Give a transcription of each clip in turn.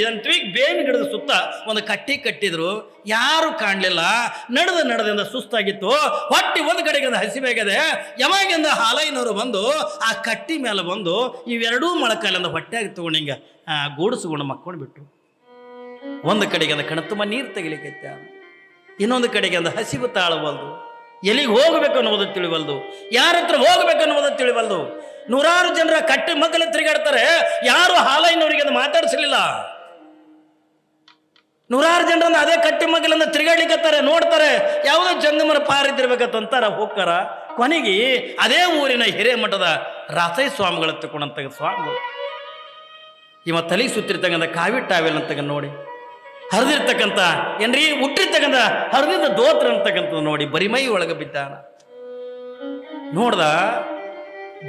ಎಂಟ್ವಿಗ್ ಬೇವಿನ ಗಿಡದ ಸುತ್ತ ಒಂದು ಕಟ್ಟಿ ಕಟ್ಟಿದ್ರು, ಯಾರು ಕಾಣಲಿಲ್ಲ. ನಡೆದಿಂದ ಸುಸ್ತಾಗಿತ್ತು, ಹೊಟ್ಟಿ ಒಂದು ಕಡೆಗೆ ಹಸಿಬೇಕದೆ. ಯಾವಾಗಿಂದ ಹಾಲೈನವರು ಬಂದು ಆ ಕಟ್ಟಿ ಮೇಲೆ ಬಂದು ಇವೆರಡೂ ಮೊಳಕಾಲಿಂದ ಹೊಟ್ಟೆಯಾಗಿ ತಗೊಂಡು ಹಿಂಗೆ ಗೂಡಿಸ್ಕೊಂಡು ಮಕ್ಕೊಂಡು ಬಿಟ್ಟು, ಒಂದು ಕಡೆಗೆ ಅಂದ ಕಣ ತುಂಬ ನೀರು ತೆಗಿಲಿಕ್ಕೈತ, ಇನ್ನೊಂದು ಕಡೆಗೆ ಅಂದ ಹಸಿವು ತಾಳವಲ್ದು, ಎಲ್ಲಿಗೆ ಹೋಗ್ಬೇಕು ಅನ್ನೋದು ತಿಳಿವಲ್ದು, ಯಾರ ಹತ್ರ ಹೋಗ್ಬೇಕು ಅನ್ನೋದು ತಿಳಿವಲ್ದು. ನೂರಾರು ಜನರ ಕಟ್ಟಿ ಮಕ್ಕಳು ತಿರುಗಾಡ್ತಾರೆ, ಯಾರು ಹಾಲೈನವರಿಗೆ ಅದು ಮಾತಾಡಿಸಲಿಲ್ಲ. ನೂರಾರು ಜನರನ್ನ ಅದೇ ಕಟ್ಟಿ ಮಗಲನ್ನ ತಿರುಗಾಡ್ಲಿಕ್ಕತ್ತಾರೆ, ನೋಡ್ತಾರೆ, ಯಾವುದೋ ಜಂಗಮರ ಪಾರಿದ್ದಿರ್ಬೇಕಂತಾರ ಹೋಗ್ತಾರ. ಕೊನೆಗೆ ಅದೇ ಊರಿನ ಹಿರೇಮಠದ ರಾಸೈ ಸ್ವಾಮಿಗಳ ತಗೊಂಡಂತ ಸ್ವಾಮಿಗಳು ಇವ ತಲೆ ಸುತ್ತಿರ್ತಕ್ಕಂಥ ಕಾವಿಟ್ಟಾವೆಲ್ ಅಂತಕ್ಕ ನೋಡಿ, ಹರಿದಿರ್ತಕ್ಕಂಥ ಏನ್ರಿ ಹುಟ್ಟಿರ್ತಕ್ಕಂಥ ಹರಿದಿದ್ದ ದೋತ್ರ ಅಂತಕ್ಕಂಥದ್ದು ನೋಡಿ ಬರಿಮೈ ಒಳಗೆ ಬಿದ್ದಾನ. ನೋಡ್ದ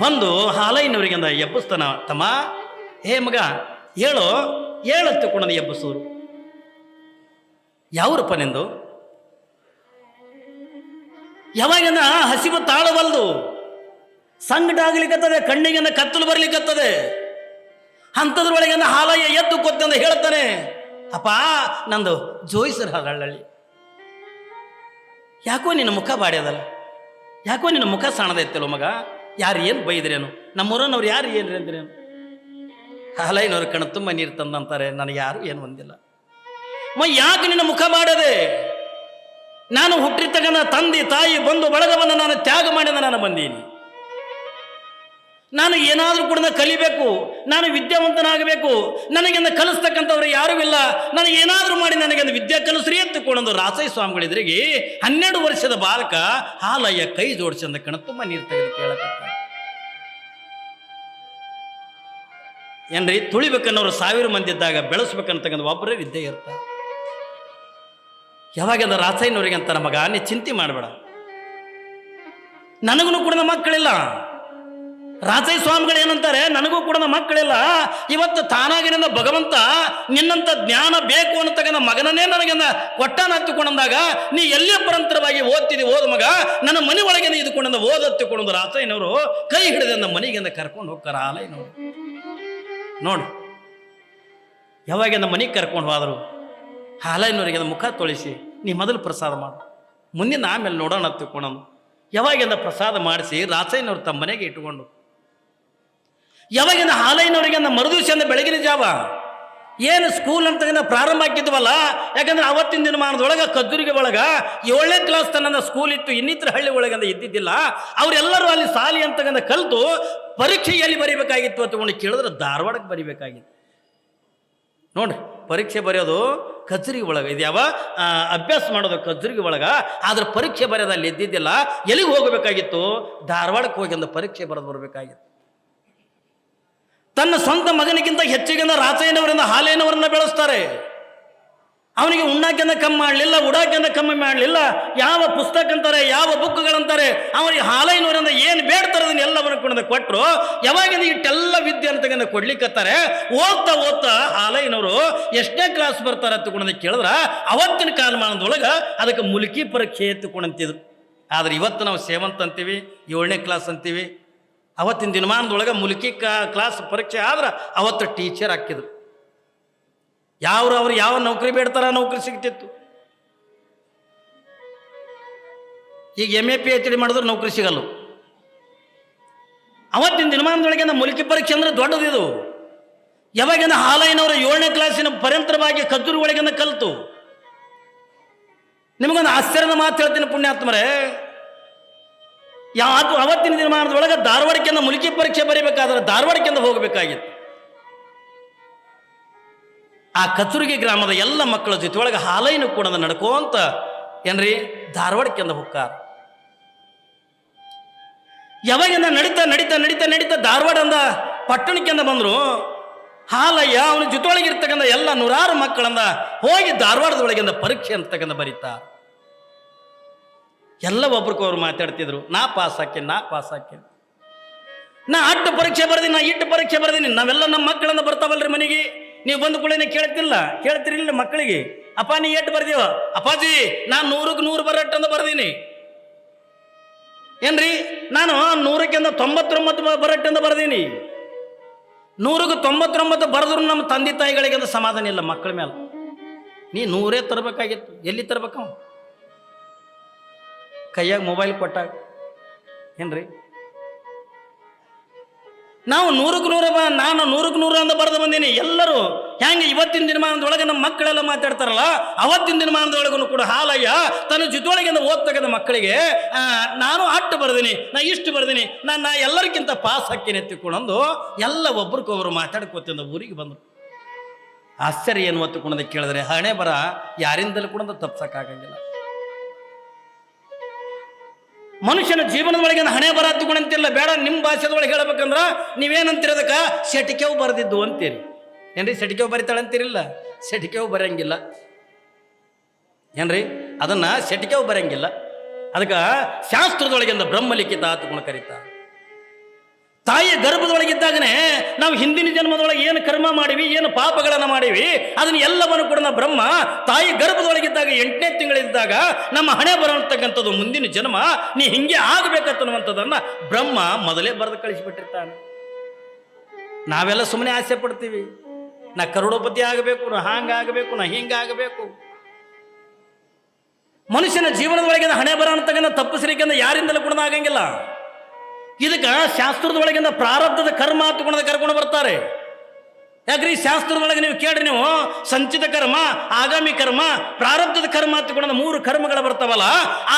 ಬಂದು ಹಾಲೈನವರಿಗೆ ಅಂದ ಎಬ್ಬಿಸ್ತಾನ, ತಮ್ಮ ಹೇ ಮಗ ಹೇಳೋ ತಗೊಂಡದ ಎಬ್ಬಿಸೋರು. ಯಾವ್ರಪ್ಪ ನಿಂದು? ಯಾವಾಗಿಂದ ಹಸಿವು ತಾಳವಲ್ದು, ಸಂಕಟ ಆಗ್ಲಿಕ್ಕತ್ತದೆ, ಕಣ್ಣಿಗೆಂದ ಕತ್ತಲು ಬರ್ಲಿಕ್ಕತ್ತದೆ. ಅಂಥದ್ರೊಳಗಿಂದ ಹಾಲಯ್ಯ ಎದ್ದು ಕೊತ್ತಂದ ಹೇಳ್ತಾನೆ, ಅಪ್ಪ ನಂದು ಜೋಯಿಸರ್ ಹರಳಳ್ಳಿ, ಯಾಕೋ ನಿನ್ನ ಮುಖ ಬಾಡ್ಯದಲ್ಲ, ಯಾಕೋ ನಿನ್ನ ಮುಖ ಸಾಣದೈತಲ್ಲ ಮಗ, ಯಾರು ಏನು ಬೈದ್ರೇನು, ನಮ್ಮೂರನ್ನವ್ರು ಯಾರು ಏನ್ರಿ ಅಂದ್ರೇನು? ಹಾಲಯ್ಯನವ್ರು ಕಣ ತುಂಬ ನೀರು ತಂದಂತಾರೆ, ನನಗೆ ಯಾರು ಏನು ಹೊಂದಿಲ್ಲ. ಯಾಕೆ ನಿನ್ನ ಮುಖ ಮಾಡದೆ? ನಾನು ಹುಟ್ಟಿರ್ತಕ್ಕಂಥ ತಂದೆ ತಾಯಿ ಬಂಧು ಬಳಗವನ್ನು ನಾನು ತ್ಯಾಗ ಮಾಡಿದ ನಾನು ಬಂದೀನಿ. ನಾನು ಏನಾದರೂ ಕೂಡ ಕಲಿಬೇಕು, ನಾನು ವಿದ್ಯಾವಂತನಾಗಬೇಕು, ನನಗೆಂದ ಕಲಿಸ್ತಕ್ಕಂಥವ್ರು ಯಾರೂ ಇಲ್ಲ, ನನಗೆ ಏನಾದರೂ ಮಾಡಿ ನನಗೆಂದು ವಿದ್ಯೆ ಕಲಿಸ್ರಿ ಎತ್ತುಕೊಂಡು ರಾಸೈ ಸ್ವಾಮಿಗಳಿದ್ರಿಗೆ 12 ವರ್ಷದ ಬಾಲಕ ಹಾಲಯ್ಯ ಕೈ ಜೋಡಿಸಿದ ಕಣ ತುಂಬ ನೀರು ತೆಗೆದು ಕೇಳಕತ್ತ. ಏನ್ರಿ ತುಳಿಬೇಕನ್ನೋರು 1000 ಮಂದಿ ಇದ್ದಾಗ ಬೆಳೆಸ್ಬೇಕಂತಕ್ಕಂಥ ಒಬ್ಬರೇ ವಿದ್ಯೆ ಇರ್ತಾರೆ. ಯಾವಾಗೆಂದ ರಾಸೈನವ್ರಿಗೆ ಅಂತಾರ, ಮಗ ನೀ ಚಿಂತೆ ಮಾಡಬೇಡ, ನನಗೂ ಕೂಡ ಮಕ್ಕಳಿಲ್ಲ. ರಾಸೈ ಸ್ವಾಮಿಗಳು ಏನಂತಾರೆ, ನನಗೂ ಕೂಡ ಮಕ್ಕಳಿಲ್ಲ, ಇವತ್ತು ತಾನಾಗಿನಿಂದ ಭಗವಂತ ನಿನ್ನಂತ ಜ್ಞಾನ ಬೇಕು ಅನ್ನತಕ್ಕಂಥ ಮಗನನ್ನೇ ನನಗೆ ಕೊಟ್ಟಾನ ಹತ್ತುಕೊಂಡಂದಾಗ ನೀ ಎಲ್ಲೇ ಪರಂತರವಾಗಿ ಓದ್ತಿದ್ದಿ, ಓದ ಮಗ, ನನ್ನ ಮನೆ ಒಳಗೆ ಇದ್ಕೊಂಡ ಓದತ್ತುಕೊಂಡು ರಾಸೈನವರು ಕೈ ಹಿಡಿದ ಮನೆಗೆ ಕರ್ಕೊಂಡು ಹೋಗ್ತಾರ ಹಾಲೈನವರು. ನೋಡು ಯಾವಾಗಿಂದ ಮನೆಗೆ ಕರ್ಕೊಂಡು ಹೋದರು, ಹಾಲೈನವರಿಗೆ ಮುಖ ತೊಳಿಸಿ ನೀ ಮೊದಲು ಪ್ರಸಾದ ಮಾಡು, ಮುಂದಿನ ಆಮೇಲೆ ನೋಡೋಣ ಹತ್ತುಕೊಂಡು ಯಾವಾಗಿಂದ ಪ್ರಸಾದ ಮಾಡಿಸಿ ರಾಸೈನವ್ರು ತಮ್ಮ ಮನೆಗೆ ಇಟ್ಟುಕೊಂಡು, ಯಾವಾಗಿಂದ ಹಾಲೈನವರಿಗೆ ಮರುದಿವಸ ಬೆಳಗಿನ ಜಾವ ಏನು ಸ್ಕೂಲ್ ಅಂತ ಪ್ರಾರಂಭ ಆಗಿದ್ವಲ್ಲ, ಯಾಕಂದ್ರೆ ಅವತ್ತಿನ ದಿನಮಾನದೊಳಗೆ ಕದ್ದೂರಿಗೆ ಒಳಗ 7ನೇ ಕ್ಲಾಸ್ ತನ್ನ ಸ್ಕೂಲ್ ಇತ್ತು, ಇನ್ನಿತರ ಹಳ್ಳಿ ಒಳಗಂದ ಇದ್ದಿದ್ದಿಲ್ಲ. ಅವರೆಲ್ಲರೂ ಅಲ್ಲಿ ಸಾಲಿ ಅಂತಕ್ಕಂಥ ಕಲಿತು ಪರೀಕ್ಷೆ ಎಲ್ಲಿ ಬರೀಬೇಕಾಗಿತ್ತು ಅಂತಕೊಂಡು ಕೇಳಿದ್ರೆ ಧಾರವಾಡಕ್ಕೆ ಬರೀಬೇಕಾಗಿತ್ತು. ನೋಡ್ರಿ, ಪರೀಕ್ಷೆ ಬರೆಯೋದು ಕಚೇರಿಗೆ ಒಳಗೆ, ಇದು ಯಾವ ಅಭ್ಯಾಸ ಮಾಡೋದು ಕಚೇರಿಗೆ ಒಳಗ, ಆದ್ರೆ ಪರೀಕ್ಷೆ ಬರೆಯೋದು ಅಲ್ಲಿ ಇದ್ದಿದ್ದಿಲ್ಲ. ಎಲ್ಲಿಗೆ ಹೋಗಬೇಕಾಗಿತ್ತು? ಧಾರವಾಡಕ್ಕೆ ಹೋಗಿ ಅಂದ ಪರೀಕ್ಷೆ ಬರೆದು ಬರಬೇಕಾಗಿತ್ತು. ತನ್ನ ಸ್ವಂತ ಮಗನಿಗಿಂತ ಹೆಚ್ಚಿಗೆ ರಾಸೈನವರಿಂದ ಹಾಲೈನವರನ್ನ ಬೆಳೆಸ್ತಾರೆ. ಅವನಿಗೆ ಉಣ್ಣಾಕೆಂದ ಕಮ್ಮಿ ಮಾಡಲಿಲ್ಲ, ಉಡಾಕೆಂದ ಕಮ್ಮಿ ಮಾಡಲಿಲ್ಲ. ಯಾವ ಪುಸ್ತಕ ಅಂತಾರೆ, ಯಾವ ಬುಕ್ಗಳಂತಾರೆ, ಅವನಿಗೆ ಹಾಲೈನವರಿಂದ ಏನು ಬೇಡ್ತಾರೆ ಅದನ್ನ ಎಲ್ಲವನ್ನು ಕೂಡ ಕೊಟ್ಟರು. ಯಾವಾಗಿಂದ ಇಟ್ಟೆಲ್ಲ ವಿದ್ಯೆ ಅಂತ ಕೊಡ್ಲಿಕ್ಕತ್ತಾರೆ. ಓದ್ತಾ ಹಾಲೈನವರು ಎಷ್ಟನೇ ಕ್ಲಾಸ್ ಬರ್ತಾರೆ ಅಂತಕೊಂಡು ಕೇಳಿದ್ರೆ ಅವತ್ತಿನ ಕಾಲಮಾನದೊಳಗೆ ಅದಕ್ಕೆ ಮುಲ್ಕಿ ಪರೀಕ್ಷೆ ಎತ್ತುಕೊಂಡಂತಿದ್ರು. ಆದ್ರೆ ಇವತ್ತು ನಾವು 7th ಅಂತೀವಿ, 7ನೇ ಕ್ಲಾಸ್ ಅಂತೀವಿ. ಅವತ್ತಿನ ದಿನಮಾನದೊಳಗೆ ಮುಲ್ಕಿ ಕ್ಲಾಸ್ ಪರೀಕ್ಷೆ ಆದ್ರೆ ಅವತ್ತು ಟೀಚರ್ ಹಾಕಿದ್ರು. ಅವ್ರು ಯಾವ ನೌಕರಿ ಬೇಡ್ತಾರ ನೌಕರಿ ಸಿಗ್ತಿತ್ತು. ಈಗ MA PhD ಮಾಡಿದ್ರು ನೌಕರಿ ಸಿಗಲ್ಲ. ಅವತ್ತಿನ ದಿನಮಾನದೊಳಗೆ ಮುಲ್ಕಿ ಪರೀಕ್ಷೆ ಅಂದ್ರೆ ದೊಡ್ಡದಿದು. ಯಾವಾಗಿಂದ ಹಾಲೈನವರು 7ನೇ ಕ್ಲಾಸಿನ ಪರ್ಯಂತರವಾಗಿ ಕದ್ದೂರು ಒಳಗಿಂದ ಕಲಿತು. ನಿಮಗೊಂದು ಆಶ್ಚರ್ಯದ ಮಾತು ಹೇಳ್ತೀನಿ ಪುಣ್ಯಾತ್ಮರೇ, ಅವತ್ತಿನ ದಿನಮಾನದೊಳಗೆ ಧಾರವಾಡಕ್ಕಿಂದ ಮುಲ್ಕಿ ಪರೀಕ್ಷೆ ಬರೀಬೇಕಾದ್ರೆ ಧಾರವಾಡಕ್ಕಿಂದ ಹೋಗಬೇಕಾಗಿತ್ತು. ಆ ಕಚುರ್ಗಿ ಗ್ರಾಮದ ಎಲ್ಲ ಮಕ್ಕಳ ಜೊತೆ ಒಳಗೆ ಹಾಲೈನು ಕೂಡ ನಡ್ಕೋಂತ ಏನ್ರಿ ಧಾರವಾಡಕ್ಕಿಂದ ಹೋಗ್ತಾರ. ಯಾವಾಗಿಂದ ನಡೀತಾ ಧಾರವಾಡ ಅಂದ ಪಟ್ಟಣಕ್ಕಿಂದ ಬಂದ್ರು. ಹಾಲಯ್ಯ ಅವನ ಜೊತೆಯೊಳಗೆ ಇರ್ತಕ್ಕಂಥ ಎಲ್ಲ 100 ಮಕ್ಕಳಂದ ಹೋಗಿ ಧಾರವಾಡದೊಳಗಿಂದ ಪರೀಕ್ಷೆ ಅಂತಕ್ಕಂಥ ಬರೀತಾ ಎಲ್ಲ ಒಬ್ರಿಗೊಬ್ರು ಮಾತಾಡ್ತಿದ್ರು. ನಾ ಪಾಸ್ ಹಾಕೇನಿ, ನಾ ಅಟ್ಟು ಪರೀಕ್ಷೆ ಬರ್ದೀನಿ, ನಾ ಇಟ್ಟು ಪರೀಕ್ಷೆ ಬರ್ದೀನಿ. ನಾವೆಲ್ಲ ನಮ್ಮ ಮಕ್ಕಳನ್ನ ಬರ್ತಾವಲ್ರಿ ಮನೆಗೆ, ನೀವು ಬಂದು ಕೂಡ ಕೇಳ್ತಿರಿಲ್ಲ ಮಕ್ಕಳಿಗೆ, ಅಪ್ಪ ನೀ ಎಷ್ಟು ಬರ್ದೀವ? ಅಪ್ಪಾಜಿ ನಾನು 100ಕ್ಕೆ 100 ಬರಟ್ಟಂದ ಬರ್ದೀನಿ. ಏನ್ರಿ ನಾನು 100ಕ್ಕೆ 99 ಬರಟ್ಟಂದ ಬರ್ದೀನಿ. 100ಕ್ಕೆ 99 ಬರೆದ್ರು ನಮ್ಮ ತಂದೆ ತಾಯಿಗಳಿಗೆ ಅದು ಸಮಾಧಾನ ಇಲ್ಲ ಮಕ್ಕಳ ಮೇಲೆ. ನೀ 100 ತರಬೇಕಾಗಿತ್ತು, ಎಲ್ಲಿ ತರ್ಬೇಕ? ಕೈಯಾಗ ಮೊಬೈಲ್ ಕೊಟ್ಟಾಗ ಏನ್ರಿ? ನಾವು 100ಕ್ಕೆ 100 ನಾನು 100ಕ್ಕೆ 100 ಅಂತ ಬರೆದು ಬಂದೀನಿ. ಎಲ್ಲರೂ ಹೆಂಗೆ ಇವತ್ತಿನ ದಿನಮಾನದೊಳಗೆ ನಮ್ಮ ಮಕ್ಕಳೆಲ್ಲ ಮಾತಾಡ್ತಾರಲ್ಲ, ಅವತ್ತಿನ ದಿನಮಾನದೊಳಗೂ ಕೂಡ ಹಾಲಯ್ಯ ತನ್ನ ಜೊತೆಯೊಳಗಿಂದ ಓದ್ತಕ್ಕಂಥ ಮಕ್ಕಳಿಗೆ ನಾನು ಅಟ್ಟು ಬರ್ದೀನಿ, ನಾ ಇಷ್ಟು ಬರ್ದೀನಿ, ನಾ ಎಲ್ಲರಿಗಿಂತ ಪಾಸ್ ಹಾಕಿನಿ ಎತ್ತಿಕೊಂಡು ಎಲ್ಲ ಒಬ್ರಿಗೊಬ್ರು ಮಾತಾಡ್ಕೋತಿಂದ ಊರಿಗೆ ಬಂದರು. ಆಶ್ಚರ್ಯ ಏನು ಒತ್ತುಕೊಂಡದ ಕೇಳಿದ್ರೆ ಹಣೆ ಬರ ಯಾರಿಂದಲೂ ಕೂಡ ತಪ್ಸಕ್ಕಾಗಂಗಿಲ್ಲ. ಮನುಷ್ಯನ ಜೀವನದ ಒಳಗಿನ ಹಣೆ ಬರ ಹತ್ತುಕೊಂಡಂತಿಲ್ಲ. ಬೇಡ, ನಿಮ್ಮ ಭಾಷೆದೊಳಗೆ ಹೇಳ್ಬೇಕಂದ್ರ ನೀವೇನಂತೀರದಕ್ಕ ಸೆಟಿಕೆವು ಬರೆದಿದ್ದು ಅಂತೀರಿ. ಏನ್ರಿ ಸೆಟಿಕೆವು ಬರಿತಾಳಂತೀರಿಲ್ಲ? ಸೆಟಿಕೆವು ಬರಂಗಿಲ್ಲ ಏನ್ರಿ, ಅದನ್ನ ಸೆಟಿಕೆವು ಬರಂಗಿಲ್ಲ. ಅದಕ್ಕೆ ಶಾಸ್ತ್ರದೊಳಗಿಂದ ಬ್ರಹ್ಮಲಿಖಿತ ಹತ್ತುಕೊಂಡು ಕರೀತಾರೆ. ತಾಯಿಯ ಗರ್ಭದೊಳಗಿದ್ದಾಗನೇ ನಾವು ಹಿಂದಿನ ಜನ್ಮದೊಳಗೆ ಏನು ಕರ್ಮ ಮಾಡಿವಿ, ಏನು ಪಾಪಗಳನ್ನು ಮಾಡಿವಿ, ಅದನ್ನ ಎಲ್ಲವನ್ನು ಕೂಡ ನಾವು ಬ್ರಹ್ಮ ತಾಯಿ ಗರ್ಭದೊಳಗಿದ್ದಾಗ 8ನೇ ತಿಂಗಳಿದ್ದಾಗ ನಮ್ಮ ಹಣೆ ಬರತಕ್ಕಂಥದ್ದು ಮುಂದಿನ ಜನ್ಮ ನೀ ಹಿಂಗೆ ಆಗಬೇಕನ್ನುವಂಥದ್ದನ್ನ ಬ್ರಹ್ಮ ಮೊದಲೇ ಬರೆದು ಕಳಿಸಿಬಿಟ್ಟಿರ್ತಾನೆ. ನಾವೆಲ್ಲ ಸುಮ್ಮನೆ ಆಸೆ ಪಡ್ತೀವಿ, ನಾ ಕರೋಡಪತಿ ಆಗಬೇಕು, ನಾ ಹಾಂಗಾಗಬೇಕು, ನಾ ಹಿಂಗಾಗಬೇಕು. ಮನುಷ್ಯನ ಜೀವನದೊಳಗಿನ ಹಣೆ ಬರ ಅಂತಕ್ಕಂಥ ತಪ್ಪಿಸಲಿಕ್ಕೆ ಯಾರಿಂದಲೂ ಕೂಡ ಆಗಂಗಿಲ್ಲ. ಇದಕ್ಕೆ ಶಾಸ್ತ್ರದೊಳಗಿಂದ ಪ್ರಾರಬ್ಧದ ಕರ್ಮ ಹತ್ತುಕೊಂಡ ಕರ್ಕೊಂಡು ಬರ್ತಾರೆ. ಯಾಕ್ರಿ ಶಾಸ್ತ್ರದೊಳಗೆ ನೀವು ಕೇಳ್ರಿ, ನೀವು ಸಂಚಿತ ಕರ್ಮ, ಆಗಾಮಿ ಕರ್ಮ, ಪ್ರಾರಬ್ಧದ ಕರ್ಮ ಹತ್ತುಕೊಂಡ 3 ಕರ್ಮಗಳು ಬರ್ತಾವಲ್ಲ.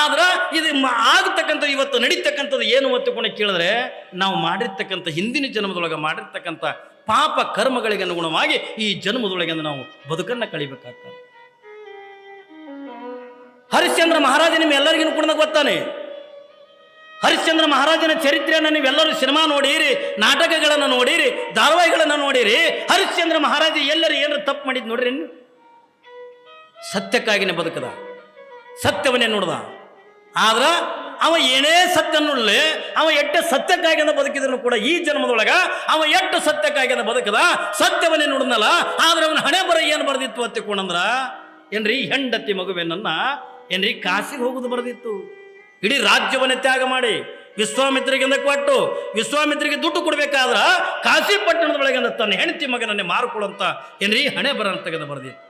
ಆದ್ರೆ ಇದು ಆಗತಕ್ಕಂಥ ಇವತ್ತು ನಡೀತಕ್ಕಂಥದ್ದು ಏನು ಹೊತ್ತುಕೊಂಡು ಕೇಳಿದ್ರೆ ನಾವು ಮಾಡಿರ್ತಕ್ಕಂಥ ಹಿಂದಿನ ಜನ್ಮದೊಳಗೆ ಮಾಡಿರ್ತಕ್ಕಂಥ ಪಾಪ ಕರ್ಮಗಳಿಗೆ ಅನುಗುಣವಾಗಿ ಈ ಜನ್ಮದೊಳಗೆ ನಾವು ಬದುಕನ್ನು ಕಳಿಬೇಕಾಗ್ತದೆ. ಹರಿಶ್ಚಂದ್ರ ಮಹಾರಾಜ ನಿಮ್ಮೆಲ್ಲರಿಗೂ ಕೂಡ ಗೊತ್ತಾನೆ. ಹರಿಶ್ಚಂದ್ರ ಮಹಾರಾಜನ ಚರಿತ್ರೆಯನ್ನು ನೀವೆಲ್ಲರೂ ಸಿನಿಮಾ ನೋಡಿರಿ, ನಾಟಕಗಳನ್ನು ನೋಡಿರಿ, ಧಾರಾವಾಹಿಗಳನ್ನು ನೋಡಿರಿ. ಹರಿಶ್ಚಂದ್ರ ಮಹಾರಾಜ ಎಲ್ಲರೂ ಏನಾರು ತಪ್ಪು ಮಾಡಿದ್ ನೋಡ್ರಿ, ಸತ್ಯಕ್ಕಾಗಿನೇ ಬದುಕದ, ಸತ್ಯವನ್ನೇ ನೋಡ್ದ. ಆದ್ರ ಅವ ಏನೇ ಸತ್ಯ ನೋಡ್ಲಿ, ಅವ ಎಟ್ಟೆ ಸತ್ಯಕ್ಕಾಗಿ ಬದುಕಿದ್ರು ಕೂಡ ಈ ಜನ್ಮದೊಳಗ ಅವ ಎಷ್ಟು ಸತ್ಯಕ್ಕಾಗಿ ಬದುಕದ, ಸತ್ಯವನ್ನೇ ನೋಡಿದ್ನಲ್ಲ. ಆದ್ರೆ ಅವನ ಹಣೆ ಬರ ಏನು ಬರ್ದಿತ್ತು ಹತ್ತಿಕೊಂಡಂದ್ರ ಏನ್ರಿ, ಹೆಂಡತಿ ಮಗುವೆನನ್ನ ಏನ್ರಿ ಕಾಸಿಗೆ ಹೋಗುದು ಬರ್ದಿತ್ತು. ಇಡೀ ರಾಜ್ಯವನ್ನೇ ತ್ಯಾಗ ಮಾಡಿ ವಿಶ್ವಾಮಿತ್ರಿಗೆ ಕೊಟ್ಟು, ವಿಶ್ವಾಮಿತ್ರಿಗೆ ದುಡ್ಡು ಕೊಡ್ಬೇಕಾದ್ರ ಕಾಶಿ ಪಟ್ಟಣದೊಳಗೆ ತನ್ನ ಹೆಂಡತಿ ಮಗನನ್ನೇ ಮಾರ್ಕೊಳ್ಳಂತ ಏನ್ರಿ ಹಣೆ ಬರ ಅಂತ ತೆಗೆದು ಬರ್ದಿತ್ತು.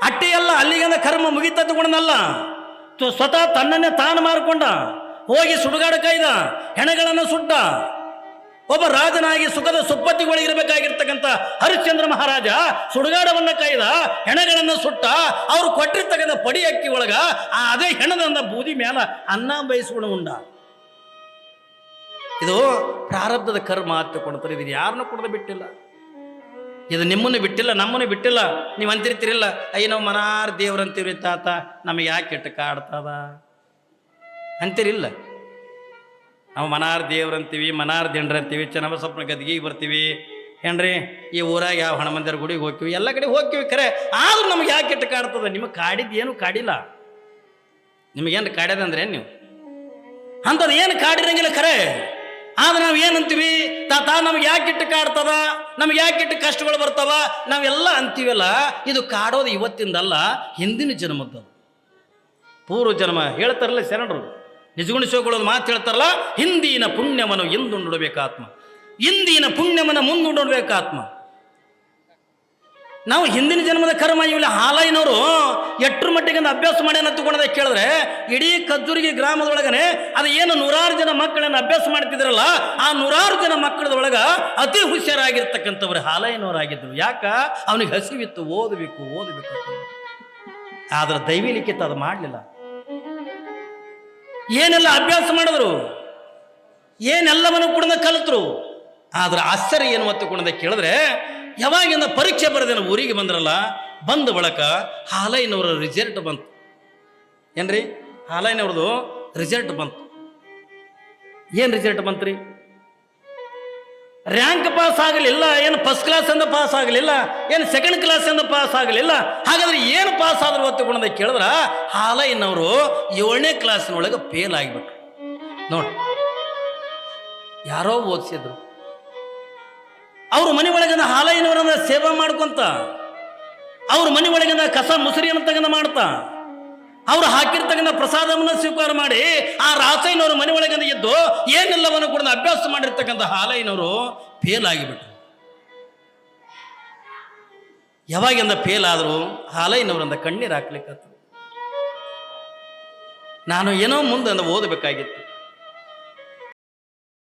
ಅಟ್ಟೆ ಎಲ್ಲ ಅಲ್ಲಿಗೆ ಕರ್ಮ ಮುಗಿತ ತಗೊಂಡನಲ್ಲ, ಸ್ವತಃ ತನ್ನನ್ನೇ ತಾನು ಮಾರ್ಕೊಂಡ, ಹೋಗಿ ಸುಡುಗಾಡ ಕಾಯ್ದ, ಹೆಣಗಳನ್ನು ಸುಟ್ಟ. ಒಬ್ಬ ರಾಜನಾಗಿ ಸುಖದ ಸುಪ್ಪತ್ತಿಗಳಿರಬೇಕಾಗಿರ್ತಕ್ಕಂಥ ಹರಿಶ್ಚಂದ್ರ ಮಹಾರಾಜ ಸುಡುಗಾಡವನ್ನ ಕಾಯ್ದ, ಹೆಣಗಳನ್ನು ಸುಟ್ಟ. ಅವ್ರು ಕೊಟ್ಟಿರ್ತಕ್ಕಂಥ ಪಡಿ ಅಕ್ಕಿ ಒಳಗ ಅದೇ ಹೆಣದ ಬೂದಿ ಮ್ಯಾಲ ಅನ್ನ ಬಯಸ್ಕೊಂಡು ಉಂಡ. ಇದು ಪ್ರಾರಬ್ಧದ ಕರ್ಮ ಹತ್ತಿಕೊಡ್ತಾರೆ. ಇದು ಯಾರನ್ನೂ ಕೊಡದ ಬಿಟ್ಟಿಲ್ಲ, ಇದು ನಿಮ್ಮನ್ನು ಬಿಟ್ಟಿಲ್ಲ, ನಮ್ಮನ್ನು ಬಿಟ್ಟಿಲ್ಲ. ನೀವು ಅಂತಿರ್ತೀರಿಲ್ಲ, ಅಯ್ಯ ನಾವು ಮನಾರ್ ದೇವ್ರಂತೀವ್ರಿ ತಾತ, ನಮಗೆ ಯಾಕೆ ಕೆಟ್ಟ ಕಾಡ್ತದ ಅಂತೀರಿಲ್ಲ. ನಾವು ಮನಾರ್ ದೇವ್ರಂತೀವಿ, ಮನಾರ್ ದಿಂಡ್ರಂತೀವಿ, ಚನ್ನಬಸಪ್ಪನ ಗದ್ಗಿಗೆ ಬರ್ತೀವಿ ಏನ್ರಿ, ಈ ಊರಾಗ ಯಾವ ಹನುಮಂದಿರ ಗುಡಿಗೆ ಹೋಗ್ತೀವಿ, ಎಲ್ಲ ಕಡೆ ಹೋಗ್ತೀವಿ. ಖರೆ ಆದ್ರೂ ನಮ್ಗೆ ಯಾಕೆ ಕೆಟ್ಟ ಕಾಡ್ತದ? ನಿಮಗೆ ಕಾಡಿದ್ದೇನು ಕಾಡಿಲ್ಲ. ನಿಮಗೇನು ಕಾಡ್ಯದಂದ್ರೆ ನೀವು ಅಂಥದ್ದು ಏನು ಕಾಡಿರಂಗಿಲ್ಲ. ಖರೆ ಆದ್ರೆ ನಾವು ಏನಂತೀವಿ, ತಾತ ನಮ್ಗೆ ಯಾಕೆ ಕೆಟ್ಟ ಕಾಡ್ತದ, ನಮ್ಗೆ ಯಾಕೆ ಕೆಟ್ಟ ಕಷ್ಟಗಳು ಬರ್ತಾವ, ನಾವೆಲ್ಲ ಅಂತೀವಲ್ಲ. ಇದು ಕಾಡೋದು ಇವತ್ತಿಂದಲ್ಲ, ಹಿಂದಿನ ಜನ್ಮದ್ದು, ಪೂರ್ವ ಜನ್ಮ. ಹೇಳ್ತಾರಲ್ಲ ಶರಣರು, ನಿಜಗುಣಿಸೋಕೊಳ್ಳೋದು ಮಾತು ಹೇಳ್ತಾರಲ್ಲ, ಹಿಂದಿನ ಪುಣ್ಯವನ್ನು ಎಂದು ನೋಡಬೇಕಾತ್ಮ, ಇಂದಿನ ಪುಣ್ಯವನ್ನು ಮುಂದೆ ನೋಡಬೇಕಾತ್ಮ. ನಾವು ಹಿಂದಿನ ಜನ್ಮದ ಕರ್ಮ ಇವೆಲ್ಲ ಹಾಲೈನವರು ಎಟ್ರ ಮಟ್ಟಿಗೆ ಅಭ್ಯಾಸ ಮಾಡ್ಯಾನ ತಗೊಂಡದ ಕೇಳಿದ್ರೆ, ಇಡೀ ಕದ್ದೂರಿಗೆ ಗ್ರಾಮದೊಳಗನೆ ಅದು ಏನು 100 ಜನ ಮಕ್ಕಳನ್ನು ಅಭ್ಯಾಸ ಮಾಡ್ತಿದ್ರಲ್ಲ, ಆ 100 ಜನ ಮಕ್ಕಳದೊಳಗ ಅತಿ ಹುಷಾರಾಗಿರ್ತಕ್ಕಂಥವ್ರು ಹಾಲೈನವರಾಗಿದ್ರು. ಯಾಕ? ಅವನಿಗೆ ಹಸಿವಿತ್ತು, ಓದಬೇಕು ಓದಬೇಕು. ಆದ್ರೆ ದೈವಿಲಿಖಿತ ಅದು ಮಾಡಲಿಲ್ಲ. ಏನೆಲ್ಲ ಅಭ್ಯಾಸ ಮಾಡಿದ್ರು, ಏನೆಲ್ಲವನ್ನು ಕೂಡ ಕಲಿತರು. ಆದ್ರೆ ಆಶ್ಚರ್ಯ ಏನು ಹೊತ್ತುಕೊಂಡ ಕೇಳಿದ್ರೆ, ಯಾವಾಗಿಂದ ಪರೀಕ್ಷೆ ಬರೆದೇನು ಊರಿಗೆ ಬಂದ್ರಲ್ಲ, ಬಂದ ಬಳಕ ಹಾಲೈನವರ ರಿಸಲ್ಟ್ ಬಂತು. ಏನ್ರಿ, ಹಾಲೈನವ್ರದ್ದು ರಿಸಲ್ಟ್ ಬಂತು. ಏನು ರಿಸಲ್ಟ್ ಬಂತ್ರಿ? ರ್ಯಾಂಕ್ ಪಾಸ್ ಆಗಲಿಲ್ಲ, ಏನು ಫಸ್ಟ್ ಕ್ಲಾಸ್ ಅಂತ ಪಾಸ್ ಆಗಲಿಲ್ಲ, ಏನು ಸೆಕೆಂಡ್ ಕ್ಲಾಸ್ ಅಂತ ಪಾಸ್ ಆಗಲಿಲ್ಲ. ಹಾಗಾದ್ರೆ ಏನು ಪಾಸ್ ಆದ್ರು ಹೊತ್ತುಕೊಂಡ ಕೇಳಿದ್ರ, ಹಾಲೈನವರು 7ನೇ ಕ್ಲಾಸಿನೊಳಗೆ ಫೇಲ್ ಆಗಿಬಿಟ್ರು. ನೋಡಿ, ಯಾರೋ ಓದಿಸಿದ್ರು. ಅವ್ರ ಮನೆ ಒಳಗಿನ ಹಾಲೈನವರನ್ನ ಸೇವಾ ಮಾಡ್ಕೊಂತ, ಅವ್ರ ಮನೆ ಒಳಗಿನ ಕಸ ಮುಸುರಿಯನ್ನು ತಗನ ಮಾಡ್ತಾ, ಅವರು ಹಾಕಿರ್ತಕ್ಕಂಥ ಪ್ರಸಾದವನ್ನು ಸ್ವೀಕಾರ ಮಾಡಿ ಆ ರಾಸಯ್ಯನವರು ಮನೆ ಒಳಗಡೆ ಇದ್ದು ಏನೆಲ್ಲವನ್ನು ಕೂಡ ಅಭ್ಯಾಸ ಮಾಡಿರ್ತಕ್ಕಂಥ ಹಾಲಯ್ಯನವರು ಫೇಲ್ ಆಗಿಬಿಟ್ರು. ಯಾವಾಗಿಂದ ಫೇಲ್ ಆದರು ಹಾಲಯ್ಯನವರಿಂದ ಕಣ್ಣೀರು ಹಾಕ್ಲಿಕ್ಕತ್ತು. ನಾನು ಏನೋ ಮುಂದೆ ಓದಬೇಕಾಗಿತ್ತು.